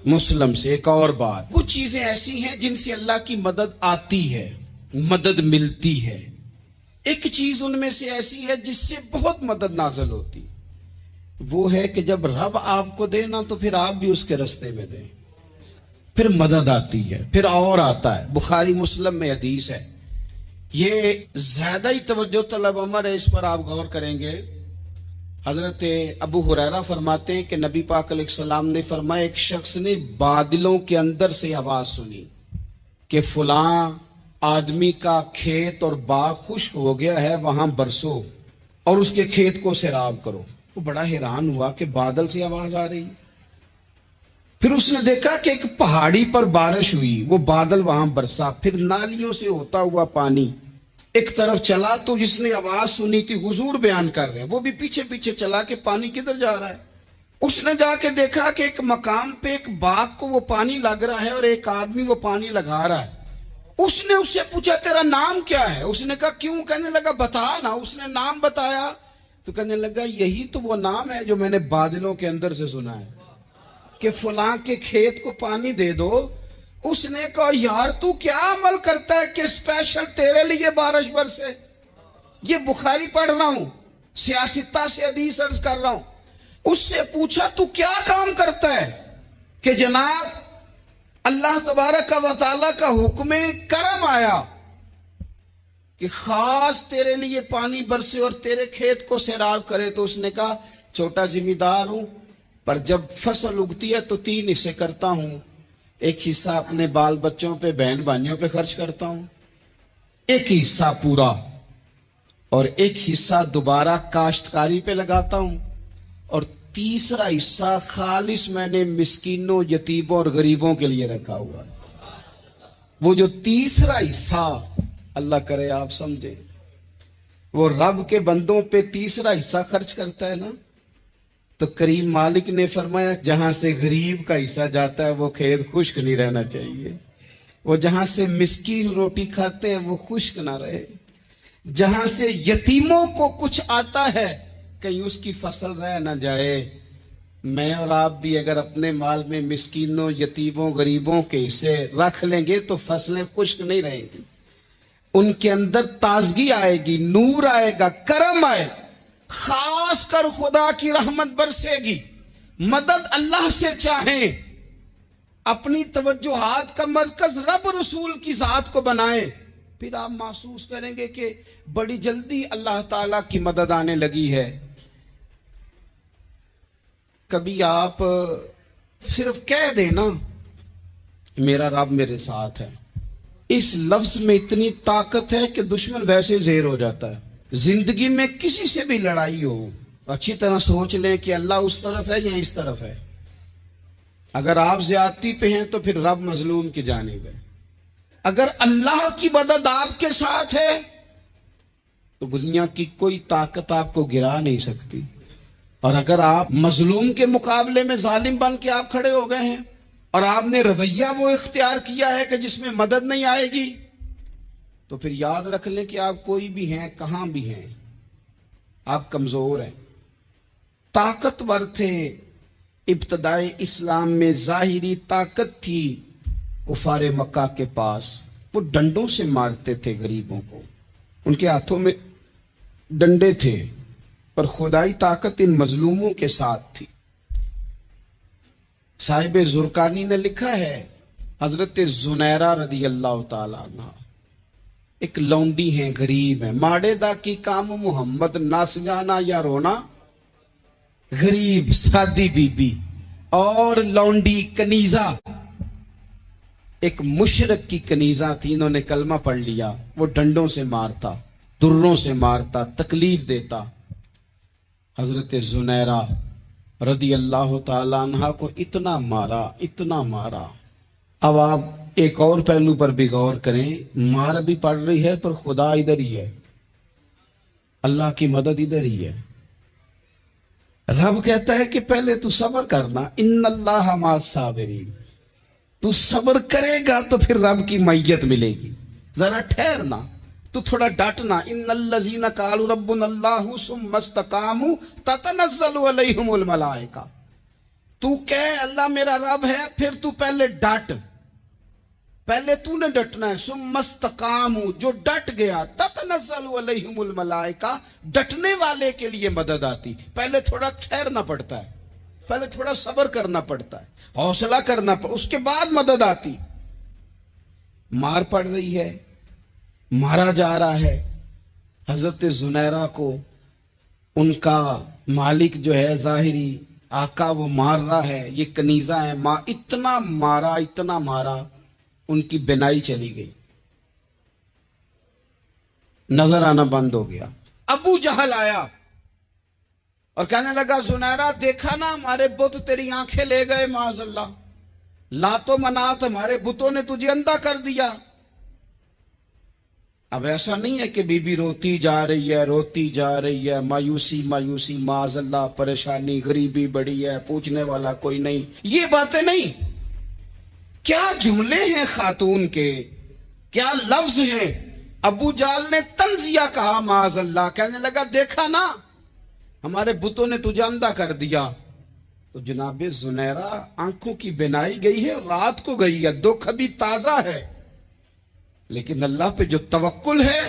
مسلم سے ایک اور بات، کچھ چیزیں ایسی ہیں جن سے اللہ کی مدد آتی ہے، مدد ملتی ہے. ایک چیز ان میں سے ایسی ہے جس سے بہت مدد نازل ہوتی، وہ ہے کہ جب رب آپ کو دے نا تو پھر آپ بھی اس کے رستے میں دیں، پھر مدد آتی ہے، پھر اور آتا ہے. بخاری مسلم میں حدیث ہے، یہ زیادہ ہی توجہ طلب عمر ہے، اس پر آپ غور کریں گے. حضرت ابو ہریرہ فرماتے ہیں کہ نبی پاک علیہ السلام نے فرمایا ایک شخص نے بادلوں کے اندر سے آواز سنی کہ فلاں آدمی کا کھیت اور باغ خشک ہو گیا ہے، وہاں برسو اور اس کے کھیت کو سیراب کرو. وہ بڑا حیران ہوا کہ بادل سے آواز آ رہی. پھر اس نے دیکھا کہ ایک پہاڑی پر بارش ہوئی، وہ بادل وہاں برسا، پھر نالیوں سے ہوتا ہوا پانی ایک طرف چلا. تو جس نے آواز سنی تھی، حضور بیان کر رہے ہیں، وہ بھی پیچھے پیچھے چلا کہ پانی کدھر جا رہا ہے. اس نے جا کے دیکھا کہ ایک مقام پہ ایک باغ کو وہ پانی لگ رہا ہے اور ایک آدمی وہ پانی لگا رہا ہے. اس نے اس سے پوچھا تیرا نام کیا ہے؟ اس نے کہا کیوں؟ کہنے لگا بتا نا. اس نے نام بتایا تو کہنے لگا یہی تو وہ نام ہے جو میں نے بادلوں کے اندر سے سنا ہے کہ فلاں کے کھیت کو پانی دے دو. اس نے کہا یار تو کیا عمل کرتا ہے کہ اسپیشل تیرے لیے بارش برسے؟ یہ بخاری پڑھ رہا ہوں، سیاستہ سے حدیث عرض کر رہا ہوں. اس سے پوچھا تو کیا کام کرتا ہے کہ جناب اللہ تبارک و تعالیٰ کا حکم کرم آیا کہ خاص تیرے لیے پانی برسے اور تیرے کھیت کو سیراب کرے. تو اس نے کہا چھوٹا ذمہ دار ہوں، پر جب فصل اگتی ہے تو 3 حصے کرتا ہوں. ایک حصہ اپنے بال بچوں پہ، بہن بھائیوں پہ خرچ کرتا ہوں، ایک حصہ پورا، اور ایک حصہ دوبارہ کاشتکاری پہ لگاتا ہوں، اور تیسرا حصہ خالص میں نے مسکینوں، یتیموں اور غریبوں کے لیے رکھا ہوا ہے. وہ جو تیسرا حصہ اللہ کرے آپ سمجھے، وہ رب کے بندوں پہ تیسرا حصہ خرچ کرتا ہے نا، تو کریم مالک نے فرمایا جہاں سے غریب کا حصہ جاتا ہے وہ کھیت خشک نہیں رہنا چاہیے. وہ جہاں سے مسکین روٹی کھاتے ہیں وہ خشک نہ رہے. جہاں سے یتیموں کو کچھ آتا ہے کہیں اس کی فصل رہ نہ جائے. میں اور آپ بھی اگر اپنے مال میں مسکینوں، یتیموں، غریبوں کے حصے رکھ لیں گے تو فصلیں خشک نہیں رہیں گی. ان کے اندر تازگی آئے گی، نور آئے گا، کرم آئے گا، خاص کر خدا کی رحمت برسے گی. مدد اللہ سے چاہیں، اپنی توجہات کا مرکز رب رسول کی ذات کو بنائیں، پھر آپ محسوس کریں گے کہ بڑی جلدی اللہ تعالیٰ کی مدد آنے لگی ہے. کبھی آپ صرف کہہ دیں نا میرا رب میرے ساتھ ہے، اس لفظ میں اتنی طاقت ہے کہ دشمن ویسے زیر ہو جاتا ہے. زندگی میں کسی سے بھی لڑائی ہو، اچھی طرح سوچ لیں کہ اللہ اس طرف ہے یا اس طرف ہے. اگر آپ زیادتی پہ ہیں تو پھر رب مظلوم کی جانب ہے. اگر اللہ کی مدد آپ کے ساتھ ہے تو دنیا کی کوئی طاقت آپ کو گرا نہیں سکتی. اور اگر آپ مظلوم کے مقابلے میں ظالم بن کے آپ کھڑے ہو گئے ہیں اور آپ نے رویہ وہ اختیار کیا ہے کہ جس میں مدد نہیں آئے گی، تو پھر یاد رکھ لیں کہ آپ کوئی بھی ہیں، کہاں بھی ہیں، آپ کمزور ہیں. طاقتور تھے ابتدائے اسلام میں، ظاہری طاقت تھی کفار مکہ کے پاس. وہ ڈنڈوں سے مارتے تھے غریبوں کو، ان کے ہاتھوں میں ڈنڈے تھے، پر خدائی طاقت ان مظلوموں کے ساتھ تھی. صاحب زرقانی نے لکھا ہے حضرت زنیرہ رضی اللہ تعالیٰ عنہ ایک لونڈی ہیں، غریب ہیں. ماڑے دا کی کام محمد ناس جانا یا رونا، غریب سادی بی بی اور لونڈی کنیزہ، ایک مشرک کی کنیزہ تھی. انہوں نے کلمہ پڑھ لیا. وہ ڈنڈوں سے مارتا، دروں سے مارتا، تکلیف دیتا. حضرت زنیرہ رضی اللہ تعالیٰ عنہ کو اتنا مارا، اتنا مارا. اب آپ ایک اور پہلو پر بھی غور کریں، مار بھی پڑ رہی ہے پر خدا ادھر ہی ہے، اللہ کی مدد ادھر ہی ہے. رب کہتا ہے کہ پہلے تو صبر کرنا، ان اللہ مع الصابرین. تو صبر کرے گا تو پھر رب کی معیت ملے گی. ذرا ٹھہرنا، تو تھوڑا ڈٹنا. ان الذین قالوا ربنا اللہ ثم استقاموا تتنزل علیہم الملائکہ. تو کہے اللہ میرا رب ہے، پھر تو پہلے ڈٹ، پہلے تو نے ڈٹنا ہے. ثم استقاموا، جو ڈٹ گیا، تتنزل علیہم الملائکہ، ڈٹنے والے کے لیے مدد آتی. پہلے تھوڑا ٹھہرنا پڑتا ہے، پہلے تھوڑا صبر کرنا پڑتا ہے، حوصلہ کرنا پڑتا، اس کے بعد مدد آتی. مار پڑ رہی ہے، مارا جا رہا ہے. حضرت زنیرہ کو ان کا مالک جو ہے ظاہری آقا وہ مار رہا ہے. یہ کنیزہ ہے، اتنا مارا ان کی بینائی چلی گئی، نظر آنا بند ہو گیا. ابو جہل آیا اور کہنے لگا زنیرہ دیکھا نا ہمارے بت تیری آنکھیں لے گئے، معاذ اللہ، لات و منات ہمارے بتوں نے تجھے اندھا کر دیا. اب ایسا نہیں ہے کہ بی بی روتی جا رہی ہے، مایوسی معاذ اللہ، پریشانی، غریبی بڑی ہے، پوچھنے والا کوئی نہیں، یہ باتیں نہیں. کیا جملے ہیں خاتون کے، کیا لفظ ہیں. ابو جہل نے تنزیہ کہا معاذ اللہ، کہنے لگا دیکھا نا ہمارے بتوں نے تجھے اندھا کر دیا. تو جناب زنیرہ آنکھوں کی بینائی گئی ہے، رات کو گئی ہے، دکھ ابھی تازہ ہے، لیکن اللہ پہ جو توکل ہے،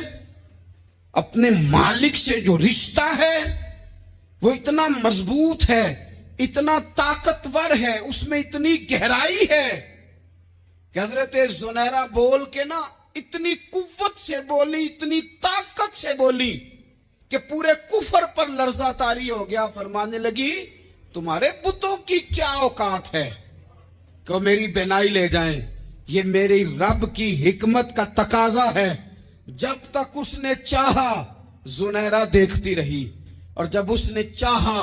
اپنے مالک سے جو رشتہ ہے وہ اتنا مضبوط ہے، اتنا طاقتور ہے، اس میں اتنی گہرائی ہے کہ حضرت زنیرہ بول کے نا اتنی قوت سے بولی، اتنی طاقت سے بولی کہ پورے کفر پر لرزہ طاری ہو گیا. فرمانے لگی تمہارے بتوں کی کیا اوقات ہے کہ وہ میری بینائی لے جائیں. یہ میری رب کی حکمت کا تقاضا ہے. جب تک اس نے چاہا زنیرہ دیکھتی رہی، اور جب اس نے چاہا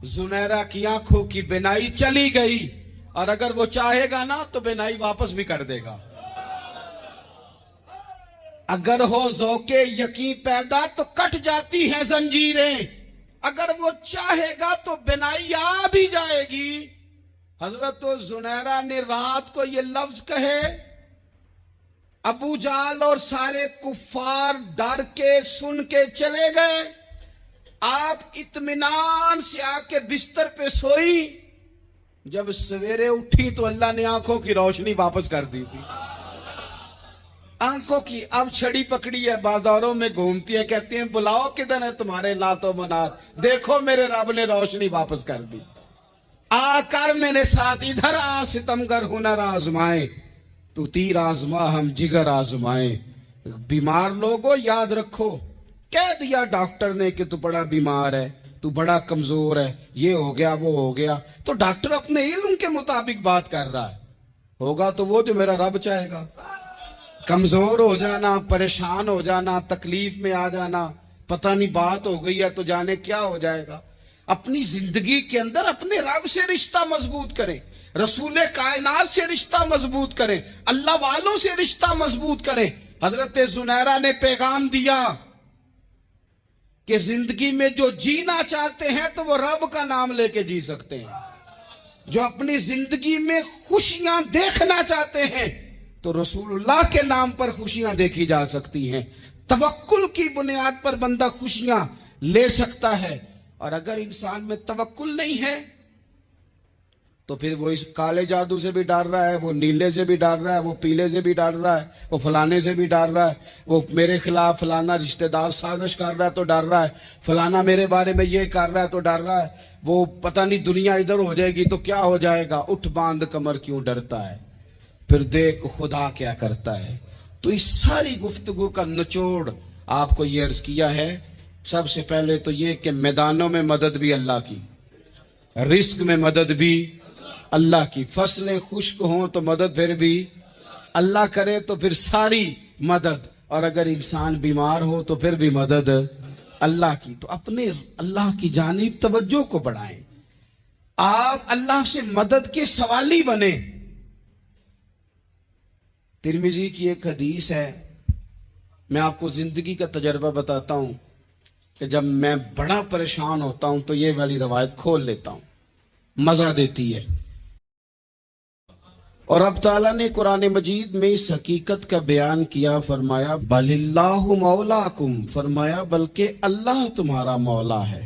زنیرہ کی آنکھوں کی بینائی چلی گئی، اور اگر وہ چاہے گا نا تو بینائی واپس بھی کر دے گا. اگر ہو ذوق یقین پیدا تو کٹ جاتی ہیں زنجیریں، اگر وہ چاہے گا تو بینائی آ بھی جائے گی. حضرت زنیرہ نے رات کو یہ لفظ کہے، ابو جہل اور سارے کفار ڈر کے سن کے چلے گئے. آپ اطمینان سے آ کے بستر پہ سوئی. جب سویرے اٹھی تو اللہ نے آنکھوں کی روشنی واپس کر دی تھی. آنکھوں کی اب چھڑی پکڑی ہے، بازاروں میں گھومتی ہے، کہتی ہیں بلاؤ کدھر ہے تمہارے لات و منات، دیکھو میرے رب نے روشنی واپس کر دی. آ کر میرے ساتھ ادھر آ، ستمگر ہنر آزمائے، تو تیر آزما ہم جگر آزمائے. بیمار لوگوں یاد رکھو، کہہ دیا ڈاکٹر نے کہ تو بڑا بیمار ہے، تو بڑا کمزور ہے، یہ ہو گیا وہ ہو گیا، تو ڈاکٹر اپنے علم کے مطابق بات کر رہا ہے. ہوگا تو وہ جو میرا رب چاہے گا. کمزور ہو جانا، پریشان ہو جانا، تکلیف میں آ جانا، پتہ نہیں بات ہو گئی ہے تو جانے کیا ہو جائے گا. اپنی زندگی کے اندر اپنے رب سے رشتہ مضبوط کریں، رسول کائنات سے رشتہ مضبوط کریں، اللہ والوں سے رشتہ مضبوط کریں. حضرت زنیرہ نے پیغام دیا کہ زندگی میں جو جینا چاہتے ہیں تو وہ رب کا نام لے کے جی سکتے ہیں. جو اپنی زندگی میں خوشیاں دیکھنا چاہتے ہیں تو رسول اللہ کے نام پر خوشیاں دیکھی جا سکتی ہیں. توکل کی بنیاد پر بندہ خوشیاں لے سکتا ہے. اور اگر انسان میں توکل نہیں ہے تو پھر وہ اس کالے جادو سے بھی ڈر رہا ہے، وہ نیلے سے بھی ڈر رہا ہے، وہ پیلے سے بھی ڈر رہا ہے، وہ فلانے سے بھی ڈر رہا ہے، وہ میرے خلاف فلانا رشتہ دار سازش کر رہا ہے تو ڈر رہا ہے، فلانا میرے بارے میں یہ کر رہا ہے تو ڈر رہا ہے، وہ پتہ نہیں دنیا ادھر ہو جائے گی تو کیا ہو جائے گا. اٹھ باندھ کمر کیوں ڈرتا ہے، پھر دیکھ خدا کیا کرتا ہے. تو اس ساری گفتگو کا نچوڑ آپ کو یہ عرض کیا ہے. سب سے پہلے تو یہ کہ میدانوں میں مدد بھی اللہ کی، رزق میں مدد بھی اللہ کی، فصلیں خشک ہوں تو مدد پھر بھی اللہ کرے تو پھر ساری مدد، اور اگر انسان بیمار ہو تو پھر بھی مدد اللہ کی. تو اپنے اللہ کی جانب توجہ کو بڑھائیں، آپ اللہ سے مدد کے سوالی بنیں. ترمذی کی ایک حدیث ہے، میں آپ کو زندگی کا تجربہ بتاتا ہوں کہ جب میں بڑا پریشان ہوتا ہوں تو یہ والی روایت کھول لیتا ہوں، مزہ دیتی ہے. اور اب تعالیٰ نے قرآن مجید میں اس حقیقت کا بیان کیا، فرمایا بل اللہ مولاکم، فرمایا بلکہ اللہ تمہارا مولا ہے.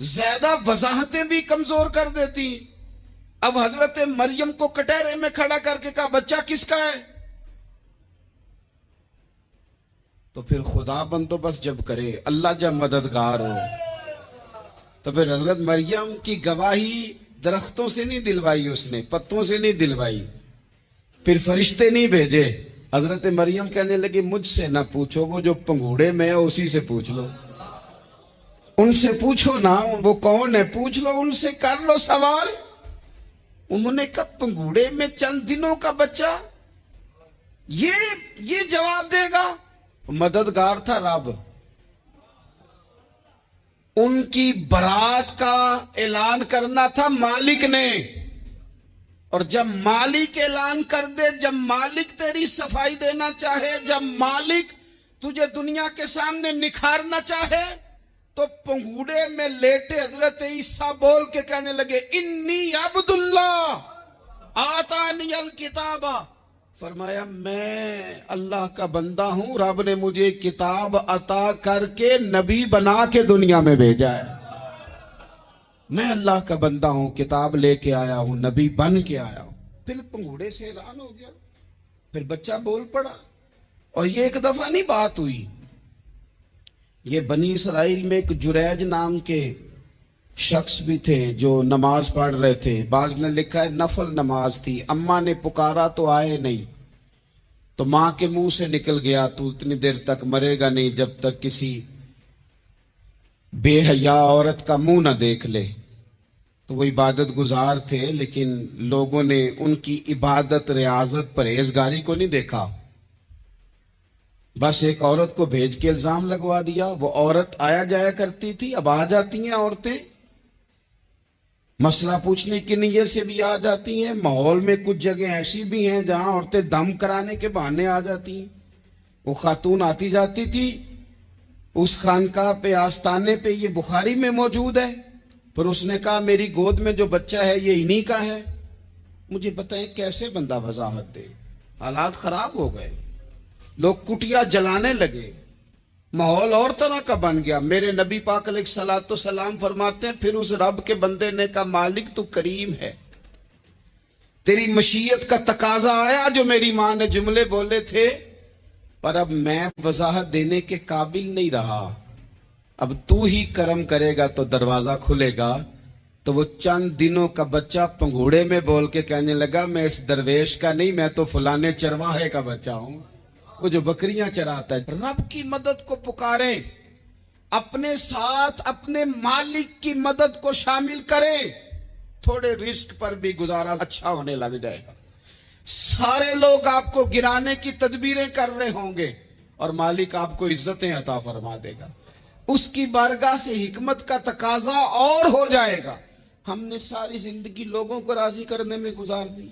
زیادہ وضاحتیں بھی کمزور کر دیتی. اب حضرت مریم کو کٹہرے میں کھڑا کر کے کہا بچہ کس کا ہے؟ تو پھر خدا بندوبست جب کرے، اللہ جب مددگار ہو، تو پھر حضرت مریم کی گواہی درختوں سے نہیں دلوائی، اس نے پتوں سے نہیں دلوائی، پھر فرشتے نہیں بھیجے. حضرت مریم کہنے لگی مجھ سے نہ پوچھو، وہ جو پنگوڑے میں ہے اسی سے پوچھ لو، ان سے پوچھو نا وہ کون ہے، پوچھ لو ان سے، کر لو سوال. انہوں نے کہا پنگوڑے میں چند دنوں کا بچہ یہ جواب دے گا؟ مددگار تھا رب. ان کی برات کا اعلان کرنا تھا مالک نے، اور جب مالک اعلان کر دے، جب مالک تیری صفائی دینا چاہے، جب مالک تجھے دنیا کے سامنے نکھارنا چاہے، تو پنگوڑے میں لیٹے حضرت عیسیٰ بول کے کہنے لگے انی عبد اللہ آتانی الکتاب. فرمایا میں اللہ کا بندہ ہوں، رب نے مجھے کتاب عطا کر کے نبی بنا کے دنیا میں بھیجا ہے. میں اللہ کا بندہ ہوں، کتاب لے کے آیا ہوں، نبی بن کے آیا ہوں. پھر پنگوڑے سے اعلان ہو گیا، پھر بچہ بول پڑا. اور یہ ایک دفعہ نہیں بات ہوئی، یہ بنی اسرائیل میں ایک جریج نام کے شخص بھی تھے جو نماز پڑھ رہے تھے. بعض نے لکھا ہے نفل نماز تھی. اماں نے پکارا تو آئے نہیں، تو ماں کے منہ سے نکل گیا تو اتنی دیر تک مرے گا نہیں جب تک کسی بے حیا عورت کا منہ نہ دیکھ لے. تو وہ عبادت گزار تھے، لیکن لوگوں نے ان کی عبادت، ریاضت، پرہیزگاری کو نہیں دیکھا. بس ایک عورت کو بھیج کے الزام لگوا دیا. وہ عورت آیا جایا کرتی تھی، اب آ جاتی ہیں عورتیں، مسئلہ پوچھنے کی نیت سے بھی آ جاتی ہیں. ماحول میں کچھ جگہ ایسی بھی ہیں جہاں عورتیں دم کرانے کے بہانے آ جاتی ہیں. وہ خاتون آتی جاتی تھی اس خانقاہ پہ، آستانے پہ، یہ بخاری میں موجود ہے. پر اس نے کہا میری گود میں جو بچہ ہے یہ انہی کا ہے. مجھے بتائیں کیسے بندہ وضاحت دے؟ حالات خراب ہو گئے، لوگ کٹیا جلانے لگے، ماحول اور طرح کا بن گیا. میرے نبی پاک علیہ الصلوۃ والسلام فرماتے ہیں پھر اس رب کے بندے نے کہا مالک تو کریم ہے، تیری مشیت کا تقاضا آیا جو میری ماں نے جملے بولے تھے، پر اب میں وضاحت دینے کے قابل نہیں رہا، اب تو ہی کرم کرے گا تو دروازہ کھلے گا. تو وہ چند دنوں کا بچہ پنگوڑے میں بول کے کہنے لگا میں اس درویش کا نہیں، میں تو فلانے چرواہے کا بچہ ہوں، وہ جو بکریاں چراتا ہے. رب کی مدد کو پکاریں، اپنے ساتھ اپنے مالک کی مدد کو شامل کریں، تھوڑے رزق پر بھی گزارا اچھا ہونے لگ جائے گا. سارے لوگ آپ کو گرانے کی تدبیریں کر رہے ہوں گے اور مالک آپ کو عزتیں عطا فرما دے گا. اس کی بارگاہ سے حکمت کا تقاضا اور ہو جائے گا. ہم نے ساری زندگی لوگوں کو راضی کرنے میں گزار دی،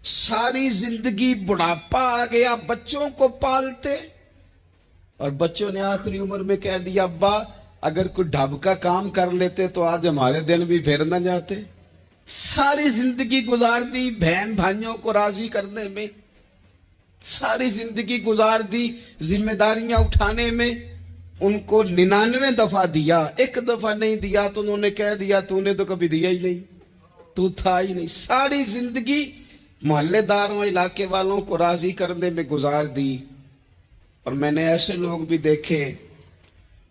ساری زندگی بڑھاپا آ گیا بچوں کو پالتے، اور بچوں نے آخری عمر میں کہہ دیا ابا اگر کوئی ڈھب کا کام کر لیتے تو آج ہمارے دن بھی پھر نہ جاتے. ساری زندگی گزار دی بہن بھائیوں کو راضی کرنے میں، ساری زندگی گزار دی ذمہ داریاں اٹھانے میں. ان کو 99 دفعہ دیا، ایک دفعہ نہیں دیا تو انہوں نے کہہ دیا تو نے تو کبھی دیا ہی نہیں، تو تھا ہی نہیں. ساری زندگی محلے داروں، علاقے والوں کو راضی کرنے میں گزار دی. اور میں نے ایسے لوگ بھی دیکھے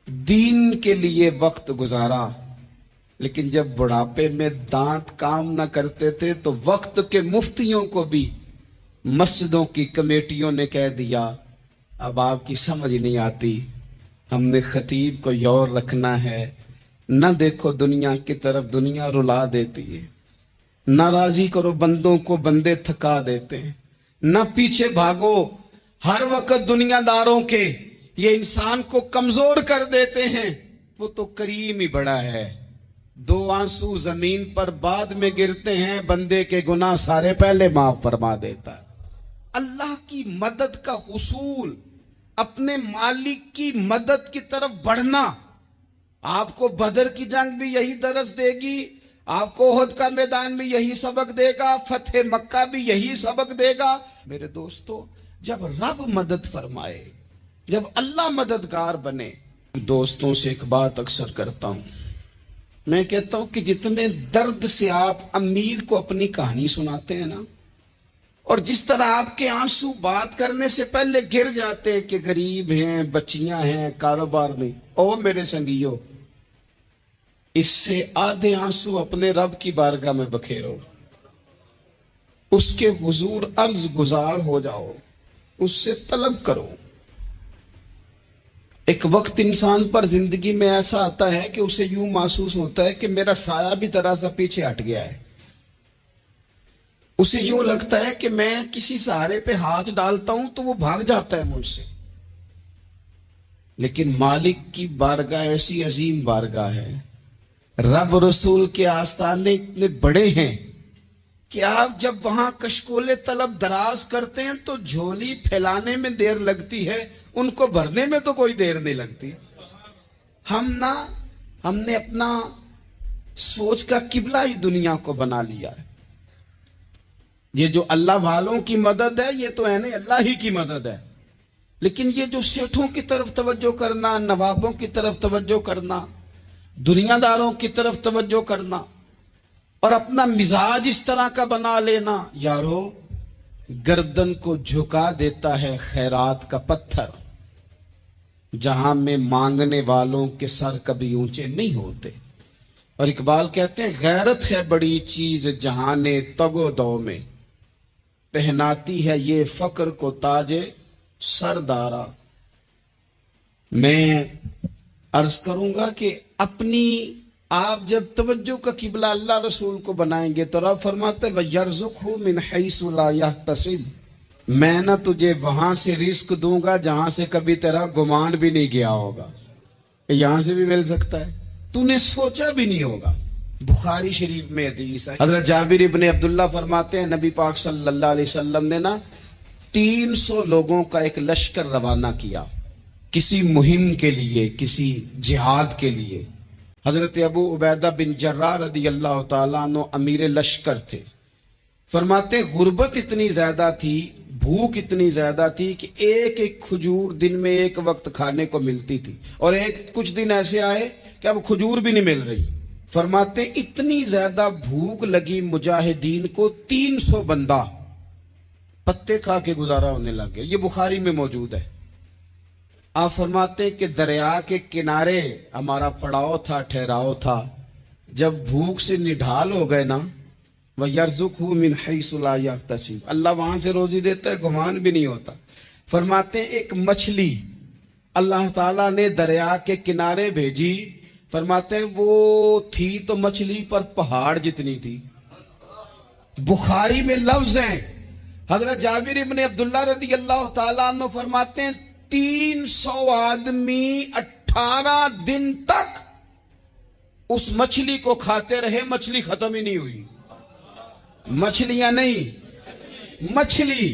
دین کے لیے وقت گزارا، لیکن جب بڑھاپے میں دانت کام نہ کرتے تھے تو وقت کے مفتیوں کو بھی مسجدوں کی کمیٹیوں نے کہہ دیا اب آپ کی سمجھ نہیں آتی، ہم نے خطیب کو یور رکھنا ہے. نہ دیکھو دنیا کی طرف، دنیا رلا دیتی ہے، نہ راضی کرو بندوں کو، بندے تھکا دیتے ہیں. نہ پیچھے بھاگو ہر وقت دنیا داروں کے، یہ انسان کو کمزور کر دیتے ہیں. وہ تو کریم ہی بڑا ہے، 2 آنسو زمین پر بعد میں گرتے ہیں، بندے کے گناہ سارے پہلے معاف فرما دیتا ہے. اللہ کی مدد کا حصول، اپنے مالک کی مدد کی طرف بڑھنا. آپ کو بدر کی جنگ بھی یہی درس دے گی، آپ کو احد کا میدان بھی یہی سبق دے گا، فتح مکہ بھی یہی سبق دے گا. میرے دوستو جب رب مدد فرمائے، جب اللہ مددگار بنے. دوستوں سے ایک بات اکثر کرتا ہوں، میں کہتا ہوں کہ جتنے درد سے آپ امیر کو اپنی کہانی سناتے ہیں نا، اور جس طرح آپ کے آنسو بات کرنے سے پہلے گر جاتے ہیں کہ غریب ہیں، بچیاں ہیں، کاروبار نہیں، او میرے سنگیو، اس سے آدھے آنسو اپنے رب کی بارگاہ میں بکھیرو، اس کے حضور عرض گزار ہو جاؤ، اس سے طلب کرو۔ ایک وقت انسان پر زندگی میں ایسا آتا ہے کہ اسے یوں محسوس ہوتا ہے کہ میرا سایہ بھی ذرا سا پیچھے ہٹ گیا ہے، اسے یوں لگتا ہے کہ میں کسی سہارے پہ ہاتھ ڈالتا ہوں تو وہ بھاگ جاتا ہے مجھ سے۔ لیکن مالک کی بارگاہ ایسی عظیم بارگاہ ہے، رب رسول کے آستانے اتنے بڑے ہیں کہ آپ جب وہاں کشکول طلب دراز کرتے ہیں تو جھولی پھیلانے میں دیر لگتی ہے، ان کو بھرنے میں تو کوئی دیر نہیں لگتی۔ ہم نے اپنا سوچ کا قبلہ ہی دنیا کو بنا لیا ہے۔ یہ جو اللہ والوں کی مدد ہے یہ تو ہے نہیں، اللہ ہی کی مدد ہے، لیکن یہ جو سیٹھوں کی طرف توجہ کرنا، نوابوں کی طرف توجہ کرنا، دنیا داروں کی طرف توجہ کرنا اور اپنا مزاج اس طرح کا بنا لینا، یارو گردن کو جھکا دیتا ہے خیرات کا پتھر، جہاں میں مانگنے والوں کے سر کبھی اونچے نہیں ہوتے۔ اور اقبال کہتے ہیں غیرت ہے بڑی چیز جہانے تگ و دو میں، پہناتی ہے یہ فقر کو تاج سردارا۔ میں عرض کروں گا کہ اپنی آپ جب توجہ کا قبلہ اللہ رسول کو بنائیں گے تو رب فرماتے وَيَرْزُقْهُ مِنْ حَيْثُ لَا يَحْتَسِبُ، میں نہ تجھے وہاں سے رزق دوں گا جہاں سے کبھی تیرا گمان بھی نہیں گیا ہوگا، یہاں سے بھی مل سکتا ہے، تو نے سوچا بھی نہیں ہوگا۔ بخاری شریف میں حدیث ہے، حضرت جابر ابن عبداللہ فرماتے ہیں نبی پاک صلی اللہ علیہ وسلم نے 300 لوگوں کا ایک لشکر روانہ کیا کسی مہم کے لیے، کسی جہاد کے لیے۔ حضرت ابو عبیدہ بن جراح رضی اللہ تعالیٰ عنہ امیر لشکر تھے۔ فرماتے غربت اتنی زیادہ تھی، بھوک اتنی زیادہ تھی کہ ایک ایک کھجور دن میں ایک وقت کھانے کو ملتی تھی، اور کچھ دن ایسے آئے کہ اب کھجور بھی نہیں مل رہی۔ فرماتے اتنی زیادہ بھوک لگی مجاہدین کو 300 بندہ پتے کھا کے گزارا ہونے لگے، یہ بخاری میں موجود ہے۔ آپ فرماتے کہ دریا کے کنارے ہمارا پڑاؤ تھا، ٹھہراؤ تھا، جب بھوک سے نڈھال ہو گئے نا، وَيَرْزُقْهُ مِنْ حَيْثُ لَا يَحْتَسِبُ، اللہ وہاں سے روزی دیتا ہے، گمان بھی نہیں ہوتا۔ فرماتے ایک مچھلی اللہ تعالیٰ نے دریا کے کنارے بھیجی، فرماتے وہ تھی تو مچھلی پر پہاڑ جتنی تھی۔ بخاری میں لفظ ہیں، حضرت جابر ابن عبداللہ رضی اللہ تعالیٰ عنہ فرماتے ہیں 300 آدمی 18 دن تک اس مچھلی کو کھاتے رہے، مچھلی ختم ہی نہیں ہوئی۔ مچھلیاں نہیں، مچھلی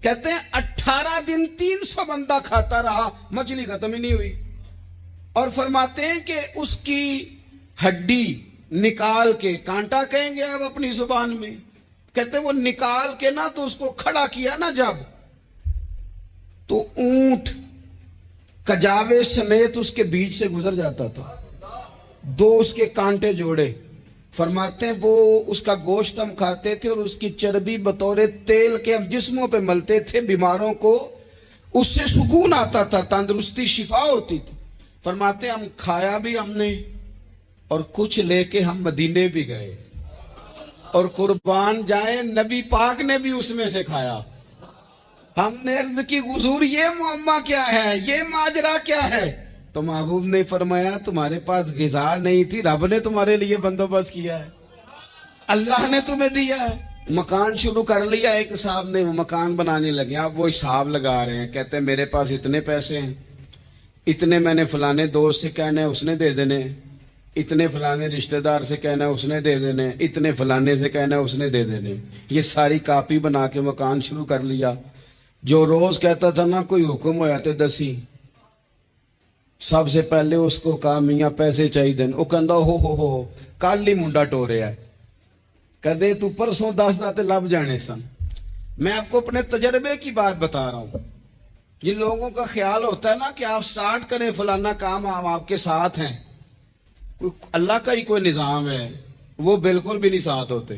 کہتے ہیں 18 دن 300 بندہ کھاتا رہا، مچھلی ختم ہی نہیں ہوئی۔ اور فرماتے ہیں کہ اس کی ہڈی نکال کے، کانٹا کہیں گے اب اپنی زبان میں، کہتے ہیں وہ نکال کے نا تو اس کو کھڑا کیا نا جب، تو اونٹ کجاوے سمیت اس کے بیچ سے گزر جاتا تھا، 2 اس کے کانٹے جوڑے۔ فرماتے ہیں وہ اس کا گوشت ہم کھاتے تھے اور اس کی چربی بطور تیل کے ہم جسموں پہ ملتے تھے، بیماروں کو اس سے سکون آتا تھا، تندرستی شفا ہوتی تھی۔ فرماتے ہم کھایا بھی ہم نے، اور کچھ لے کے ہم مدینے بھی گئے، اور قربان جائیں نبی پاک نے بھی اس میں سے کھایا۔ ہم نے عرض کی حضور یہ معاملہ کیا ہے، یہ ماجرا کیا ہے؟ تو محبوب نے فرمایا تمہارے پاس غذا نہیں تھی، رب نے تمہارے لیے بندوبست کیا ہے، اللہ نے تمہیں دیا ہے۔ مکان شروع کر لیا ایک صاحب نے، وہ مکان بنانے لگے، اب وہ حساب لگا رہے ہیں، کہتے ہیں میرے پاس اتنے پیسے ہیں، اتنے میں نے فلانے دوست سے کہنا ہے اس نے دے دینے، اتنے فلانے رشتہ دار سے کہنا ہے اس نے دے دینے، اتنے فلانے سے کہنا ہے اس نے دے دینے۔ یہ ساری کاپی بنا کے مکان شروع کر لیا۔ جو روز کہتا تھا نا کوئی حکم ہو جاتے 10 سب سے پہلے اس کو کہا میاں پیسے چاہیے دن، وہ کہندا ہو کل ہی منڈا ٹوریا ہے، کدے تو پرسوں 10 داتے لب جانے سن۔ میں آپ کو اپنے تجربے کی بات بتا رہا ہوں۔ جن لوگوں کا خیال ہوتا ہے نا کہ آپ سٹارٹ کریں فلانا کام، ہم آپ کے ساتھ ہیں، اللہ کا ہی کوئی نظام ہے، وہ بالکل بھی نہیں ساتھ ہوتے.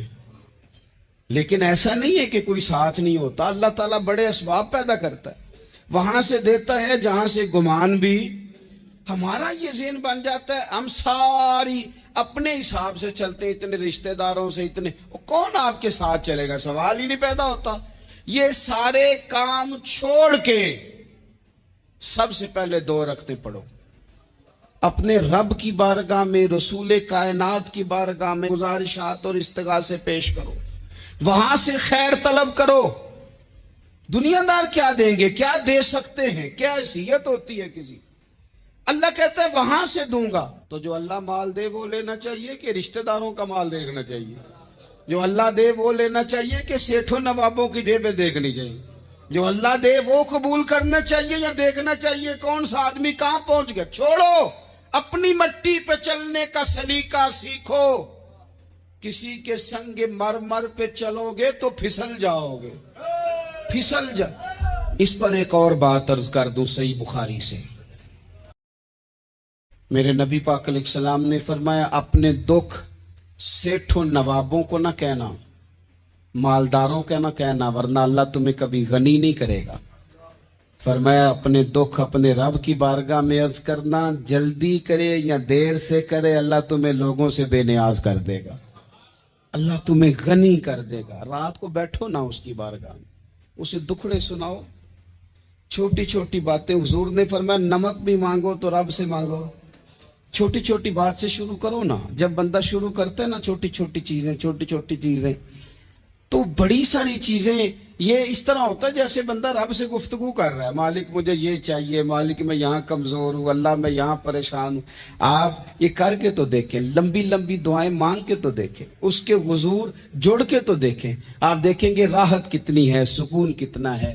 لیکن ایسا نہیں ہے کہ کوئی ساتھ نہیں ہوتا. اللہ تعالیٰ بڑے اسباب پیدا کرتا ہے، وہاں سے دیتا ہے جہاں سے گمان بھی. ہمارا یہ ذہن بن جاتا ہے ہم ساری اپنے حساب سے چلتے ہیں، اتنے رشتہ داروں سے اتنے، کون آپ کے ساتھ چلے گا؟ سوال ہی نہیں پیدا ہوتا. یہ سارے کام چھوڑ کے سب سے پہلے 2 رکعتیں پڑھو، اپنے رب کی بارگاہ میں، رسول کائنات کی بارگاہ میں گزارشات اور استغاثے پیش کرو، وہاں سے خیر طلب کرو. دنیا دار کیا دیں گے، کیا دے سکتے ہیں، کیا حیثیت ہوتی ہے کسی؟ اللہ کہتا ہے وہاں سے دوں گا. تو جو اللہ مال دے وہ لینا چاہیے کہ رشتہ داروں کا مال دیکھنا چاہیے؟ جو اللہ دے وہ لینا چاہیے کہ سیٹھوں نوابوں کی جیبیں دیکھنی چاہیے؟ جو اللہ دے وہ قبول کرنا چاہیے یا دیکھنا چاہیے کون سا آدمی کہاں پہنچ گیا؟ چھوڑو، اپنی مٹی پہ چلنے کا سلیقہ سیکھو. کسی کے سنگ مرمر پہ چلو گے تو پھسل جاؤ گے، پھسل جا. اس پر ایک اور بات عرض کر دوں صحیح بخاری سے. میرے نبی پاک علیہ السلام نے فرمایا اپنے دکھ سیٹھوں نوابوں کو نہ کہنا، مالداروں کو نہ کہنا، ورنہ اللہ تمہیں کبھی غنی نہیں کرے گا. فرمایا اپنے دکھ اپنے رب کی بارگاہ میں عرض کرنا، جلدی کرے یا دیر سے کرے اللہ تمہیں لوگوں سے بے نیاز کر دے گا، اللہ تمہیں غنی کر دے گا. رات کو بیٹھو نا اس کی بارگاہ میں، اسے دکھڑے سناؤ، چھوٹی چھوٹی باتیں. حضور نے فرمایا نمک بھی مانگو تو رب سے مانگو. چھوٹی چھوٹی بات سے شروع کرو نا. جب بندہ شروع کرتا ہے نا چھوٹی چھوٹی چیزیں تو بڑی ساری چیزیں یہ اس طرح ہوتا ہے جیسے بندہ رب سے گفتگو کر رہا ہے. مالک مجھے یہ چاہیے، مالک میں یہاں کمزور ہوں، اللہ میں یہاں پریشان ہوں. آپ یہ کر کے تو دیکھیں، لمبی لمبی دعائیں مانگ کے تو دیکھیں، اس کے حضور جڑ کے تو دیکھیں. آپ دیکھیں گے راحت کتنی ہے، سکون کتنا ہے.